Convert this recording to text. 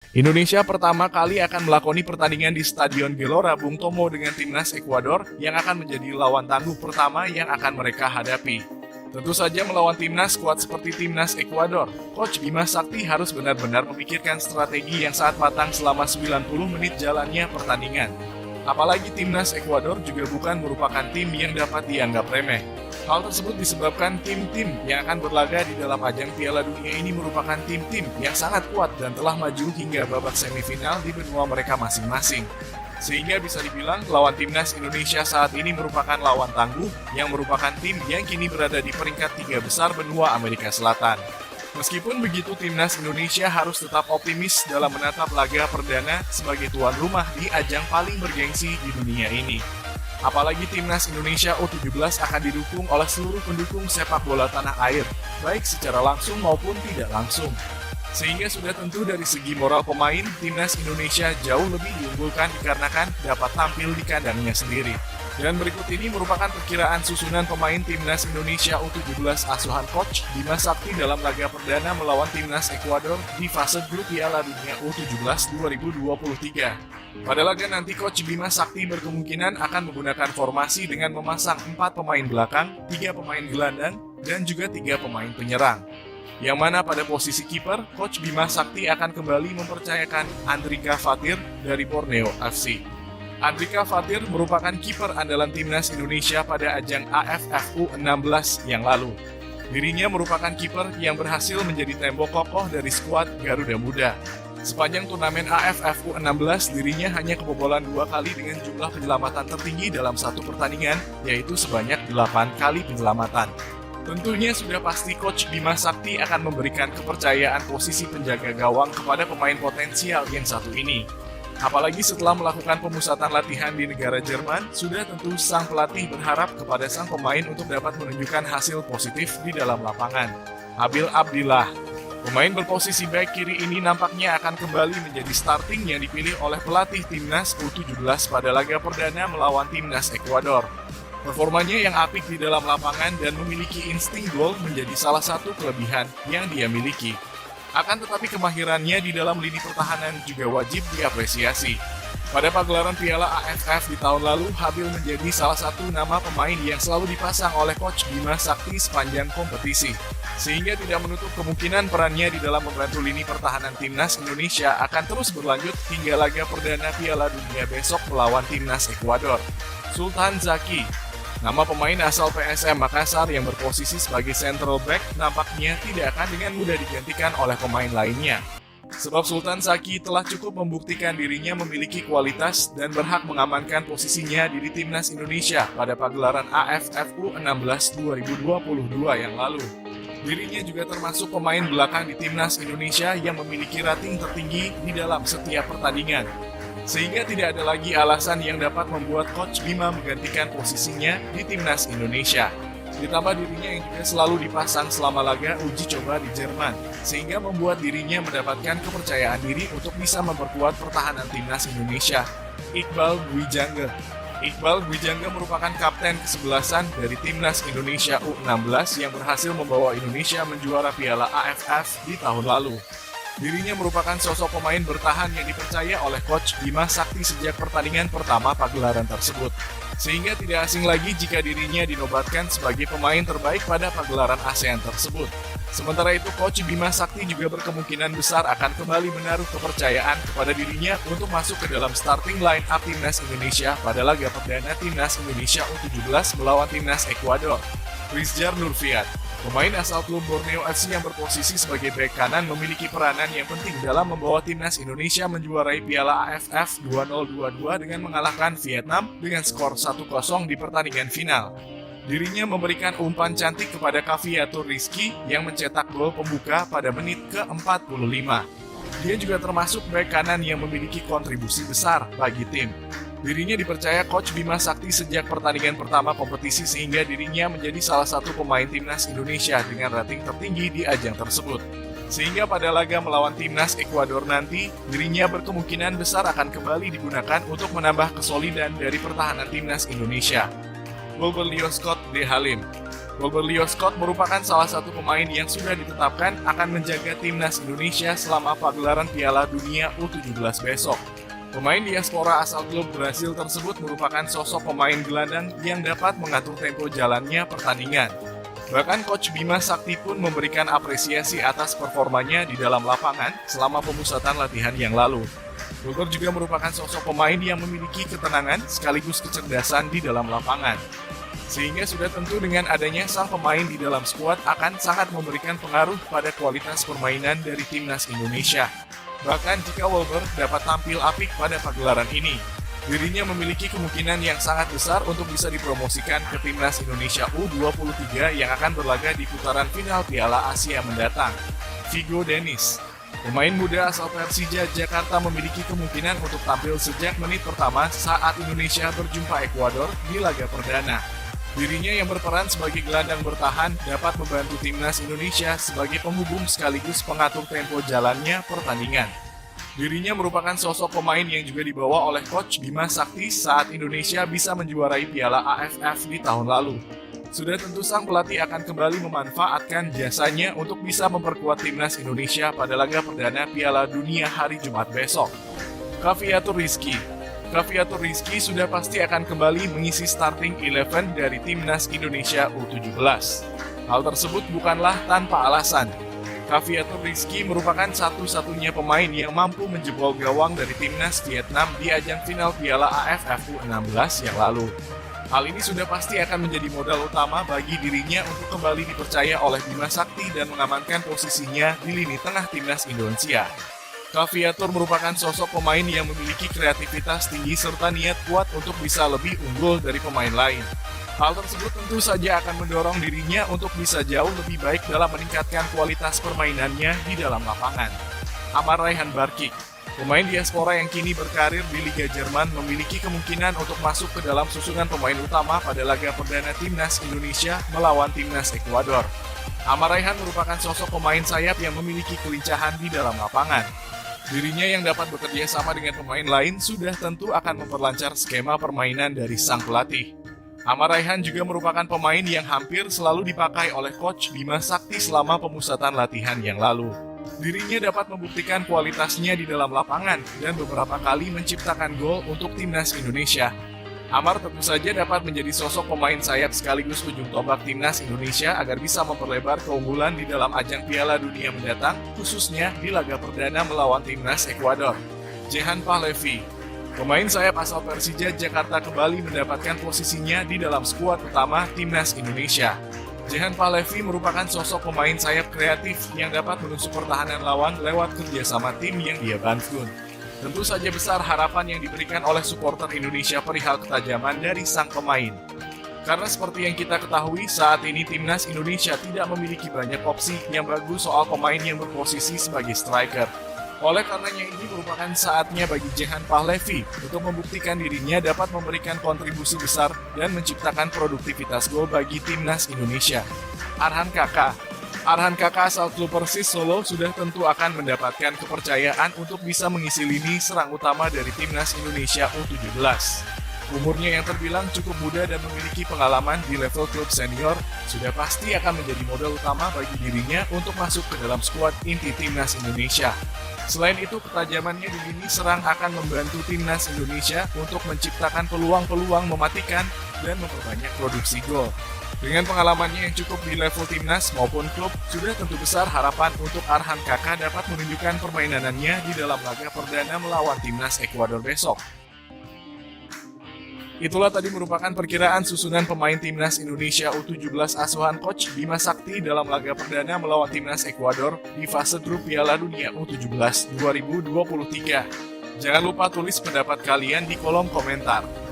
Indonesia pertama kali akan melakoni pertandingan di Stadion Gelora Bung Tomo dengan timnas Ekuador yang akan menjadi lawan tangguh pertama yang akan mereka hadapi. Tentu saja melawan timnas kuat seperti timnas Ekuador, Coach Bima Sakti harus benar-benar memikirkan strategi yang sangat matang selama 90 menit jalannya pertandingan. Apalagi timnas Ekuador juga bukan merupakan tim yang dapat dianggap remeh. Hal tersebut disebabkan tim-tim yang akan berlaga di dalam ajang Piala Dunia ini merupakan tim-tim yang sangat kuat dan telah maju hingga babak semifinal di benua mereka masing-masing. Sehingga bisa dibilang lawan timnas Indonesia saat ini merupakan lawan tangguh yang merupakan tim yang kini berada di peringkat 3 besar benua Amerika Selatan. Meskipun begitu, timnas Indonesia harus tetap optimis dalam menatap laga perdana sebagai tuan rumah di ajang paling bergengsi di dunia ini. Apalagi timnas Indonesia U17 akan didukung oleh seluruh pendukung sepak bola tanah air, baik secara langsung maupun tidak langsung. Sehingga sudah tentu dari segi moral pemain, timnas Indonesia jauh lebih diunggulkan dikarenakan dapat tampil di kandangnya sendiri. Dan berikut ini merupakan perkiraan susunan pemain timnas Indonesia U17 asuhan Coach Bima Sakti dalam laga perdana melawan timnas Ekuador di fase grup Piala Dunia U17 2023. Pada laga nanti Coach Bima Sakti berkemungkinan akan menggunakan formasi dengan memasang 4 pemain belakang, 3 pemain gelandang, dan juga 3 pemain penyerang. Yang mana pada posisi kiper, Coach Bima Sakti akan kembali mempercayakan Andrika Fatir dari Borneo FC. Andrika Fatir merupakan kiper andalan timnas Indonesia pada ajang AFF U16 yang lalu. Dirinya merupakan kiper yang berhasil menjadi tembok kokoh dari skuad Garuda Muda. Sepanjang turnamen AFF U16, dirinya hanya kebobolan 2 kali dengan jumlah penyelamatan tertinggi dalam satu pertandingan, yaitu sebanyak 8 kali penyelamatan. Tentunya sudah pasti Coach Bima Sakti akan memberikan kepercayaan posisi penjaga gawang kepada pemain potensial yang satu ini. Apalagi setelah melakukan pemusatan latihan di negara Jerman, sudah tentu sang pelatih berharap kepada sang pemain untuk dapat menunjukkan hasil positif di dalam lapangan. Abil Abdillah, pemain berposisi back kiri ini nampaknya akan kembali menjadi starting yang dipilih oleh pelatih timnas U17 pada laga perdana melawan timnas Ekuador. Performanya yang apik di dalam lapangan dan memiliki insting gol menjadi salah satu kelebihan yang dia miliki. Akan tetapi kemahirannya di dalam lini pertahanan juga wajib diapresiasi. Pada pagelaran Piala AFF di tahun lalu, Habil menjadi salah satu nama pemain yang selalu dipasang oleh Coach Bima Sakti sepanjang kompetisi. Sehingga tidak menutup kemungkinan perannya di dalam membantu lini pertahanan timnas Indonesia akan terus berlanjut hingga laga perdana Piala Dunia besok melawan timnas Ekuador. Sultan Zaki, nama pemain asal PSM Makassar yang berposisi sebagai central back nampaknya tidak akan dengan mudah digantikan oleh pemain lainnya. Sebab Sultan Zaki telah cukup membuktikan dirinya memiliki kualitas dan berhak mengamankan posisinya di timnas Indonesia pada pagelaran AFF U16 2022 yang lalu. Dirinya juga termasuk pemain belakang di timnas Indonesia yang memiliki rating tertinggi di dalam setiap pertandingan. Sehingga tidak ada lagi alasan yang dapat membuat Coach Bima menggantikan posisinya di timnas Indonesia. Ditambah dirinya yang juga selalu dipasang selama laga uji coba di Jerman, sehingga membuat dirinya mendapatkan kepercayaan diri untuk bisa memperkuat pertahanan timnas Indonesia. Iqbal Gwijangge merupakan kapten kesebelasan dari timnas Indonesia U16 yang berhasil membawa Indonesia menjuara Piala AFF di tahun lalu. Dirinya merupakan sosok pemain bertahan yang dipercaya oleh Coach Bima Sakti sejak pertandingan pertama pagelaran tersebut. Sehingga tidak asing lagi jika dirinya dinobatkan sebagai pemain terbaik pada pagelaran ASEAN tersebut. Sementara itu, Coach Bima Sakti juga berkemungkinan besar akan kembali menaruh kepercayaan kepada dirinya untuk masuk ke dalam starting line up timnas Indonesia pada laga perdana timnas Indonesia U17 melawan timnas Ekuador. Rizjar Nurfiat, pemain asal klub Borneo FC yang berposisi sebagai bek kanan memiliki peranan yang penting dalam membawa timnas Indonesia menjuarai Piala AFF 2022 dengan mengalahkan Vietnam dengan skor 1-0 di pertandingan final. Dirinya memberikan umpan cantik kepada Kaviatur Rizky yang mencetak gol pembuka pada menit ke-45. Dia juga termasuk bek kanan yang memiliki kontribusi besar bagi tim. Dirinya dipercaya Coach Bima Sakti sejak pertandingan pertama kompetisi sehingga dirinya menjadi salah satu pemain timnas Indonesia dengan rating tertinggi di ajang tersebut. Sehingga pada laga melawan timnas Ekuador nanti, dirinya berkemungkinan besar akan kembali digunakan untuk menambah kesolidan dari pertahanan timnas Indonesia. Wilberlio Scott De Halim, Wilbur Scott merupakan salah satu pemain yang sudah ditetapkan akan menjaga timnas Indonesia selama pagelaran Piala Dunia U17 besok. Pemain diaspora asal klub Brasil tersebut merupakan sosok pemain gelandang yang dapat mengatur tempo jalannya pertandingan. Bahkan Coach Bima Sakti pun memberikan apresiasi atas performanya di dalam lapangan selama pemusatan latihan yang lalu. Wilbur juga merupakan sosok pemain yang memiliki ketenangan sekaligus kecerdasan di dalam lapangan. Sehingga sudah tentu dengan adanya sang pemain di dalam skuad akan sangat memberikan pengaruh pada kualitas permainan dari timnas Indonesia. Bahkan jika Wilbur dapat tampil apik pada pagelaran ini, dirinya memiliki kemungkinan yang sangat besar untuk bisa dipromosikan ke timnas Indonesia U23 yang akan berlaga di putaran final Piala Asia mendatang. Vigo Dennis, pemain muda asal Persija Jakarta, memiliki kemungkinan untuk tampil sejak menit pertama saat Indonesia berjumpa Ekuador di laga perdana. Dirinya yang berperan sebagai gelandang bertahan dapat membantu timnas Indonesia sebagai penghubung sekaligus pengatur tempo jalannya pertandingan. Dirinya merupakan sosok pemain yang juga dibawa oleh Coach Bima Sakti saat Indonesia bisa menjuarai Piala AFF di tahun lalu. Sudah tentu sang pelatih akan kembali memanfaatkan jasanya untuk bisa memperkuat timnas Indonesia pada laga perdana Piala Dunia hari Jumat besok. Khafiatur Rizky sudah pasti akan kembali mengisi starting 11 dari timnas Indonesia U17. Hal tersebut bukanlah tanpa alasan. Khafiatur Rizky merupakan satu-satunya pemain yang mampu menjebol gawang dari timnas Vietnam di ajang final Piala AFF U16 yang lalu. Hal ini sudah pasti akan menjadi modal utama bagi dirinya untuk kembali dipercaya oleh Bima Sakti dan mengamankan posisinya di lini tengah timnas Indonesia. Khafiatur merupakan sosok pemain yang memiliki kreativitas tinggi serta niat kuat untuk bisa lebih unggul dari pemain lain. Hal tersebut tentu saja akan mendorong dirinya untuk bisa jauh lebih baik dalam meningkatkan kualitas permainannya di dalam lapangan. Amar Raihan Barkik, pemain diaspora yang kini berkarir di Liga Jerman, memiliki kemungkinan untuk masuk ke dalam susunan pemain utama pada laga perdana timnas Indonesia melawan timnas Ekuador. Amar Raihan merupakan sosok pemain sayap yang memiliki kelincahan di dalam lapangan. Dirinya yang dapat bekerja sama dengan pemain lain sudah tentu akan memperlancar skema permainan dari sang pelatih. Amar Raihan juga merupakan pemain yang hampir selalu dipakai oleh Coach Bima Sakti selama pemusatan latihan yang lalu. Dirinya dapat membuktikan kualitasnya di dalam lapangan dan beberapa kali menciptakan gol untuk timnas Indonesia. Amar tentu saja dapat menjadi sosok pemain sayap sekaligus ujung tombak timnas Indonesia agar bisa memperlebar keunggulan di dalam ajang Piala Dunia mendatang, khususnya di laga perdana melawan timnas Ekuador. Jehan Pahlevi, pemain sayap asal Persija Jakarta, kembali mendapatkan posisinya di dalam skuad utama timnas Indonesia. Jehan Pahlevi merupakan sosok pemain sayap kreatif yang dapat menusuk pertahanan lawan lewat kerjasama tim yang dia bangun. Tentu saja besar harapan yang diberikan oleh supporter Indonesia perihal ketajaman dari sang pemain. Karena seperti yang kita ketahui, saat ini timnas Indonesia tidak memiliki banyak opsi yang bagus soal pemain yang berposisi sebagai striker. Oleh karenanya ini merupakan saatnya bagi Jehan Pahlevi untuk membuktikan dirinya dapat memberikan kontribusi besar dan menciptakan produktivitas gol bagi timnas Indonesia. Arhan Kakak asal klub Persis Solo sudah tentu akan mendapatkan kepercayaan untuk bisa mengisi lini serang utama dari timnas Indonesia U17. Umurnya yang terbilang cukup muda dan memiliki pengalaman di level klub senior sudah pasti akan menjadi modal utama bagi dirinya untuk masuk ke dalam skuad inti timnas Indonesia. Selain itu, ketajamannya di lini serang akan membantu timnas Indonesia untuk menciptakan peluang-peluang mematikan dan memperbanyak produksi gol. Dengan pengalamannya yang cukup di level timnas maupun klub, sudah tentu besar harapan untuk Arhan Kakak dapat menunjukkan permainannya di dalam laga perdana melawan timnas Ekuador besok. Itulah tadi merupakan perkiraan susunan pemain timnas Indonesia U17 asuhan Coach Bima Sakti dalam laga perdana melawan timnas Ekuador di fase grup Piala Dunia U17 2023. Jangan lupa tulis pendapat kalian di kolom komentar.